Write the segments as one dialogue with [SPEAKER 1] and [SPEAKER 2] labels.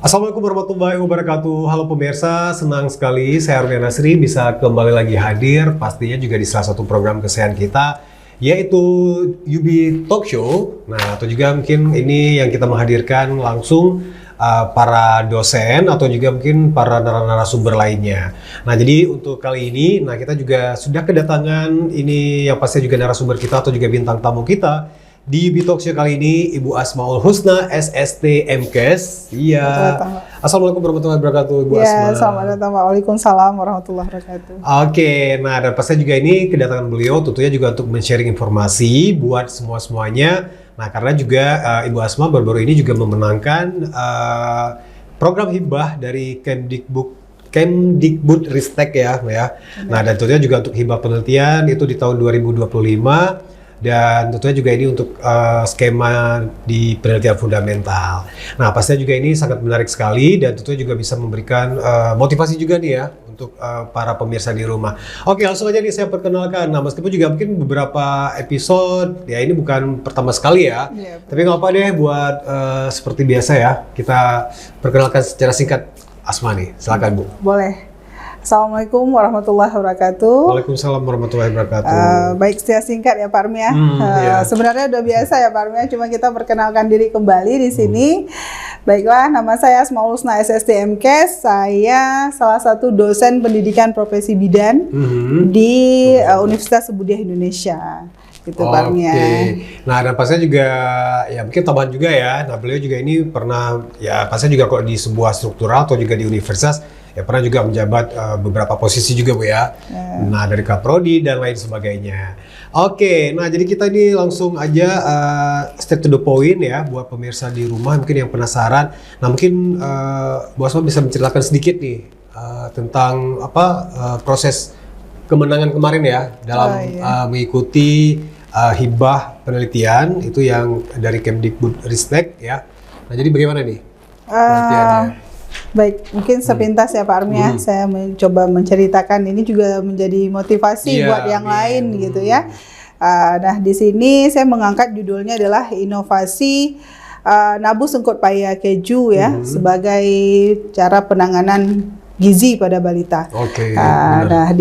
[SPEAKER 1] Assalamualaikum warahmatullahi wabarakatuh. Halo pemirsa, senang sekali saya Arvin Nasri bisa kembali lagi hadir pastinya juga di salah satu program kesehatan kita yaitu UB Talk Show. Nah, atau juga mungkin ini yang kita menghadirkan langsung para dosen atau juga mungkin para narasumber lainnya. Nah, jadi untuk kali ini, kita juga sudah kedatangan ini yang pasti juga narasumber kita atau juga bintang tamu kita. Di UB Talk Show kali ini, Ibu Asmaul Husna, SST MKes. Iya. Assalamualaikum warahmatullahi wabarakatuh, Ibu Asma.
[SPEAKER 2] Iya, selamat datang. Waalaikumsalam warahmatullahi wabarakatuh.
[SPEAKER 1] Oke, nah dan pastinya juga ini kedatangan beliau tentunya juga untuk men-sharing informasi buat semuanya. Nah, karena juga Ibu Asma baru-baru ini juga memenangkan program hibah dari Kemdikbud Ristek ya. Nah, dan tentunya juga untuk hibah penelitian itu di tahun 2025. Dan tentunya juga ini untuk skema di penelitian fundamental. Nah, pastinya juga ini sangat menarik sekali dan tentunya juga bisa memberikan motivasi juga nih ya untuk para pemirsa di rumah. Oke, langsung aja nih saya perkenalkan. Nah, meskipun juga mungkin beberapa episode ya ini bukan pertama sekali ya. Tapi nggak apa deh buat seperti biasa ya kita perkenalkan secara singkat Asma nih. Silakan Bu.
[SPEAKER 2] Boleh. Assalamualaikum warahmatullahi wabarakatuh.
[SPEAKER 1] Waalaikumsalam warahmatullahi wabarakatuh.
[SPEAKER 2] Baik, secara singkat ya Pak Armi ya. Sebenarnya udah biasa ya Pak Armi, cuma kita perkenalkan diri kembali di sini. Baiklah, nama saya Asmaul Husna, SST MKes. Saya salah satu dosen pendidikan profesi bidan di Universitas Sebudiah Indonesia. Gitu Pak Armi ya.
[SPEAKER 1] Nah, dan pastinya juga ya mungkin tambahan juga ya. Nah, beliau juga ini pernah ya pastinya juga kalau di sebuah struktural atau juga di universitas ya pernah juga menjabat beberapa posisi juga Bu ya. Nah, dari Kaprodi dan lain sebagainya. Oke, nah jadi kita ini langsung aja straight to the point ya buat pemirsa di rumah mungkin yang penasaran. Nah, mungkin Bu Asma bisa menceritakan sedikit nih tentang proses kemenangan kemarin ya dalam mengikuti hibah penelitian itu yang dari Kemdikbud Ristek ya. Nah, jadi bagaimana nih penelitiannya?
[SPEAKER 2] Baik, mungkin sepintas ya Pak Armi ya, saya mencoba menceritakan ini juga menjadi motivasi buat yang lain gitu ya. Nah, di sini saya mengangkat judulnya adalah inovasi nabu sengkut paya keju ya sebagai cara penanganan gizi pada balita. Nah,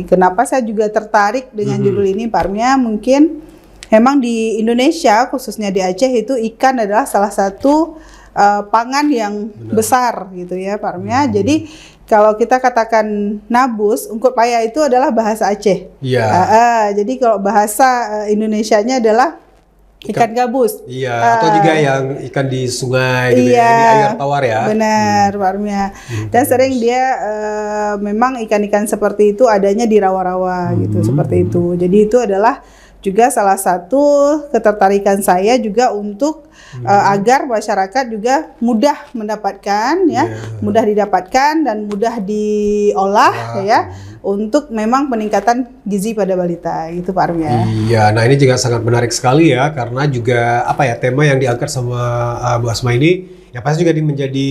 [SPEAKER 2] kenapa saya juga tertarik dengan judul ini Pak Armi ya, mungkin memang di Indonesia khususnya di Aceh itu ikan adalah salah satu pangan yang besar gitu ya Pak Armi. Jadi kalau kita katakan nabus, ungkut paya itu adalah bahasa Aceh. Jadi kalau bahasa Indonesianya adalah ikan gabus.
[SPEAKER 1] Atau juga yang ikan di sungai gitu ya, di air tawar ya.
[SPEAKER 2] Benar Pak Armi. Dan sering dia memang ikan-ikan seperti itu adanya di rawa-rawa gitu, seperti itu. Jadi itu adalah juga salah satu ketertarikan saya juga untuk agar masyarakat juga mudah mendapatkan mudah didapatkan dan mudah diolah ya untuk memang peningkatan gizi pada balita gitu Pak Armi ya.
[SPEAKER 1] Iya, nah ini juga sangat menarik sekali ya karena juga tema yang diangkat sama Bu Asma ini ya pasti juga menjadi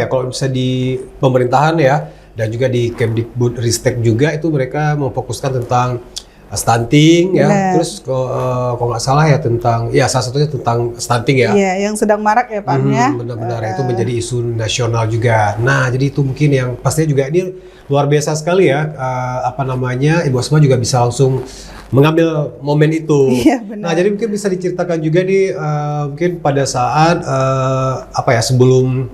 [SPEAKER 1] kalau bisa di pemerintahan ya dan juga di Kemdikbud Ristek juga itu mereka memfokuskan tentang stunting ya, terus kalau nggak salah ya tentang salah satunya tentang stunting ya.
[SPEAKER 2] Iya, yang sedang marak ya Pak Armi ya.
[SPEAKER 1] Benar-benar itu menjadi isu nasional juga. Nah, jadi itu mungkin yang pastinya juga ini luar biasa sekali ya. Ibu Asma juga bisa langsung mengambil momen itu.
[SPEAKER 2] Iya, benar.
[SPEAKER 1] Nah, jadi mungkin bisa diceritakan juga nih mungkin pada saat sebelum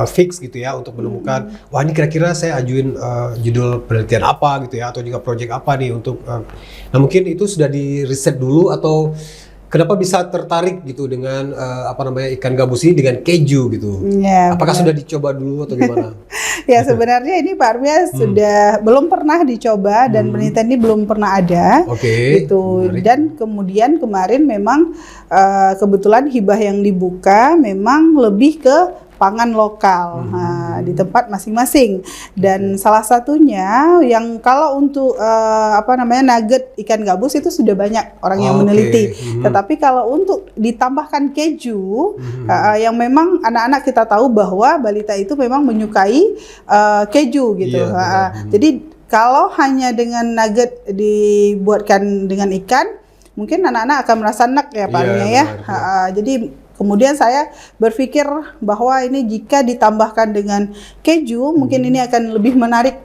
[SPEAKER 1] fix gitu ya untuk menemukan wah ini kira-kira saya ajuin judul penelitian apa gitu ya atau juga project apa nih untuk nah mungkin itu sudah di riset dulu atau kenapa bisa tertarik gitu dengan ikan gabus ini dengan keju gitu apakah sudah dicoba dulu atau gimana?
[SPEAKER 2] Ya sebenarnya ini Pak Armi sudah belum pernah dicoba dan penelitian ini belum pernah ada gitu. Menarik. Dan kemudian kemarin memang kebetulan hibah yang dibuka memang lebih ke pangan lokal di tempat masing-masing dan salah satunya yang kalau untuk nugget ikan gabus itu sudah banyak orang yang meneliti tetapi kalau untuk ditambahkan keju yang memang anak-anak kita tahu bahwa balita itu memang menyukai keju gitu jadi kalau hanya dengan nugget dibuatkan dengan ikan mungkin anak-anak akan merasa enak ya Pak Armi ya. Jadi kemudian saya berpikir bahwa ini jika ditambahkan dengan keju, mungkin ini akan lebih menarik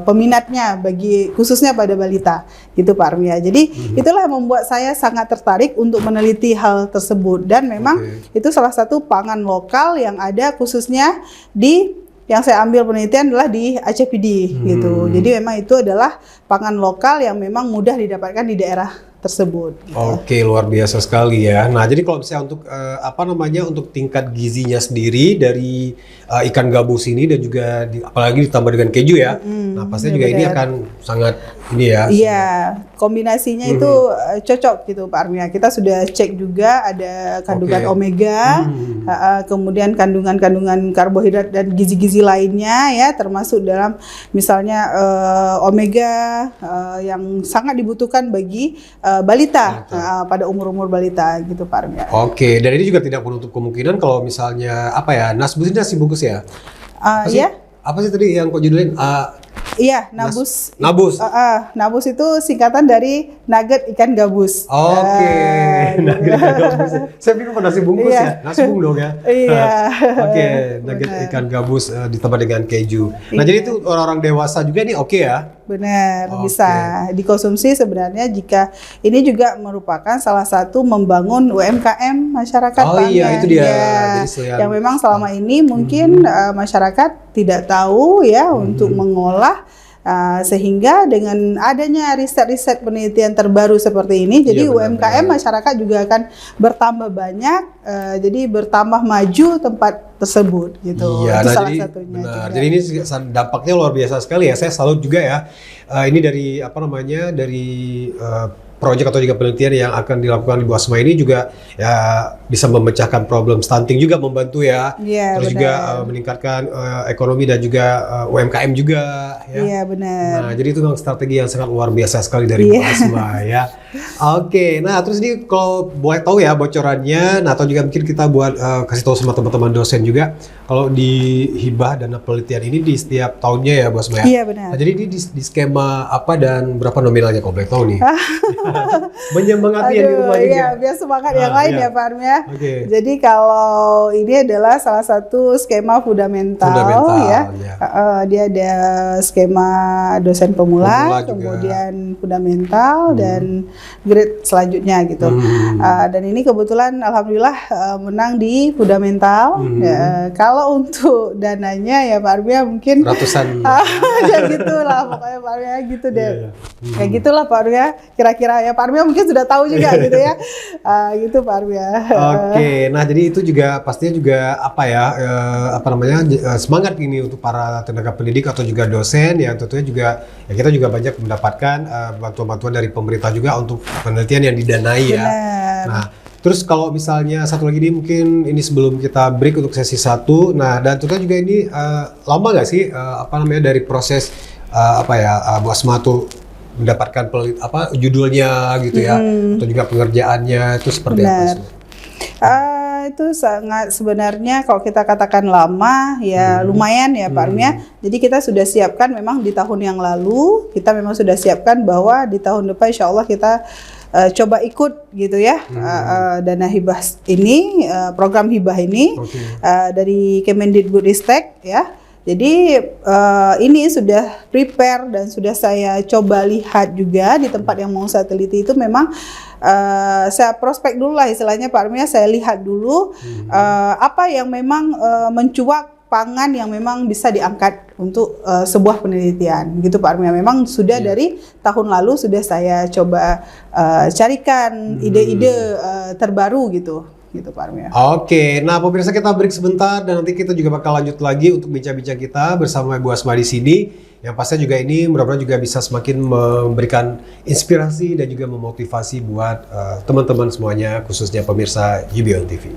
[SPEAKER 2] peminatnya bagi khususnya pada balita, gitu Pak Armia. Jadi itulah yang membuat saya sangat tertarik untuk meneliti hal tersebut, dan memang itu salah satu pangan lokal yang ada khususnya di yang saya ambil penelitian adalah di ACPD gitu. Jadi memang itu adalah pangan lokal yang memang mudah didapatkan di daerah tersebut. Gitu.
[SPEAKER 1] Oke, luar biasa sekali ya. Nah, jadi kalau misalnya untuk untuk tingkat gizinya sendiri dari ikan gabus ini dan juga apalagi ditambah dengan keju ya. Nah, pastinya juga ini akan sangat ini ya.
[SPEAKER 2] Iya, kombinasinya itu cocok gitu Pak Armia. Kita sudah cek juga ada kandungan omega, kemudian kandungan karbohidrat dan gizi-gizi lainnya ya, termasuk dalam misalnya omega yang sangat dibutuhkan bagi balita pada umur-umur balita gitu Pak Armia.
[SPEAKER 1] Oke, dan ini juga tidak menutup kemungkinan kalau misalnya nasbus ini nasi bungkus ya? Apa sih tadi yang kok judulin?
[SPEAKER 2] Iya, nabus.
[SPEAKER 1] Nabus.
[SPEAKER 2] Nabus itu singkatan dari nugget ikan gabus.
[SPEAKER 1] Oke, nugget ikan gabus. Saya pikir nasi bungkus ya, nasi bung dong ya.
[SPEAKER 2] Iya.
[SPEAKER 1] Oke, nugget ikan gabus ditambah dengan keju. Nah, jadi itu orang-orang dewasa juga nih oke ya?
[SPEAKER 2] Benar, bisa dikonsumsi sebenarnya jika ini juga merupakan salah satu membangun UMKM masyarakat.
[SPEAKER 1] Oh iya, itu dia.
[SPEAKER 2] Yang memang selama ini mungkin masyarakat tidak tahu ya untuk mengolah. Sehingga dengan adanya riset-riset penelitian terbaru seperti ini, jadi UMKM masyarakat juga akan bertambah banyak, jadi bertambah maju tempat tersebut gitu.
[SPEAKER 1] Iya,
[SPEAKER 2] itu
[SPEAKER 1] nah,
[SPEAKER 2] salah
[SPEAKER 1] jadi,
[SPEAKER 2] satunya.
[SPEAKER 1] Benar. Jadi ini dampaknya luar biasa sekali ya. Saya salut juga ya. Ini dari dari proyek atau juga penelitian yang akan dilakukan di Bu Asma ini juga ya bisa memecahkan problem stunting juga, membantu ya.
[SPEAKER 2] Iya,
[SPEAKER 1] terus
[SPEAKER 2] benar.
[SPEAKER 1] juga meningkatkan ekonomi dan juga UMKM juga ya.
[SPEAKER 2] Iya, benar.
[SPEAKER 1] Nah, jadi itu memang strategi yang sangat luar biasa sekali dari Bu Asma ya. Oke, nah terus ini kalau boleh tahu ya bocorannya, nah atau juga mungkin kita buat kasih tahu sama teman-teman dosen juga kalau di hibah dana penelitian ini di setiap tahunnya ya Bu Asma ya.
[SPEAKER 2] Iya, benar.
[SPEAKER 1] Nah, jadi di skema apa dan berapa nominalnya kalau boleh tahu nih? Menyemangati yang di rumah juga.
[SPEAKER 2] Iya, biar semangat yang lain ya Pak Armia. Jadi kalau ini adalah salah satu skema fundamental ya. Dia ada skema dosen pemula kemudian fundamental dan grade selanjutnya gitu. Dan ini kebetulan alhamdulillah menang di fundamental. Kalau untuk dananya ya Pak Armia mungkin
[SPEAKER 1] ratusan.
[SPEAKER 2] Ya gitulah pokoknya Pak Armia gitu deh. Kayak gitulah Pak Armia kira-kira ya Pak Armia mungkin sudah tahu juga gitu ya. Gitu Pak Armia.
[SPEAKER 1] Oke, nah jadi itu juga pastinya juga semangat ini untuk para tenaga pendidik atau juga dosen yang tentunya juga ya kita juga banyak mendapatkan bantuan-bantuan dari pemerintah juga untuk penelitian yang didanai ya. Nah, terus kalau misalnya satu lagi nih mungkin ini sebelum kita break untuk sesi 1, nah dan tentunya juga ini lama nggak sih dari proses Bu Asma tuh mendapatkan judulnya gitu ya, atau juga pengerjaannya itu seperti apa sih?
[SPEAKER 2] Itu sangat sebenarnya kalau kita katakan lama ya lumayan ya Pak Armia. Jadi kita sudah siapkan memang di tahun yang lalu, kita memang sudah siapkan bahwa di tahun depan insya Allah kita coba ikut gitu ya dana hibah ini, program hibah ini dari Kemendikbudristek ya. Jadi ini sudah prepare dan sudah saya coba lihat juga di tempat yang mau saya teliti itu memang saya prospek dulu lah istilahnya Pak Armia, saya lihat dulu apa yang memang mencuat pangan yang memang bisa diangkat untuk sebuah penelitian gitu Pak Armia. Memang sudah dari tahun lalu sudah saya coba carikan ide-ide terbaru gitu Pak Armia.
[SPEAKER 1] Oke, nah pemirsa kita break sebentar dan nanti kita juga bakal lanjut lagi untuk bincang-bincang kita bersama Bu Asma di sini. Yang pastinya juga ini mudah-mudahan juga bisa semakin memberikan inspirasi dan juga memotivasi buat teman-teman semuanya, khususnya pemirsa UBON TV.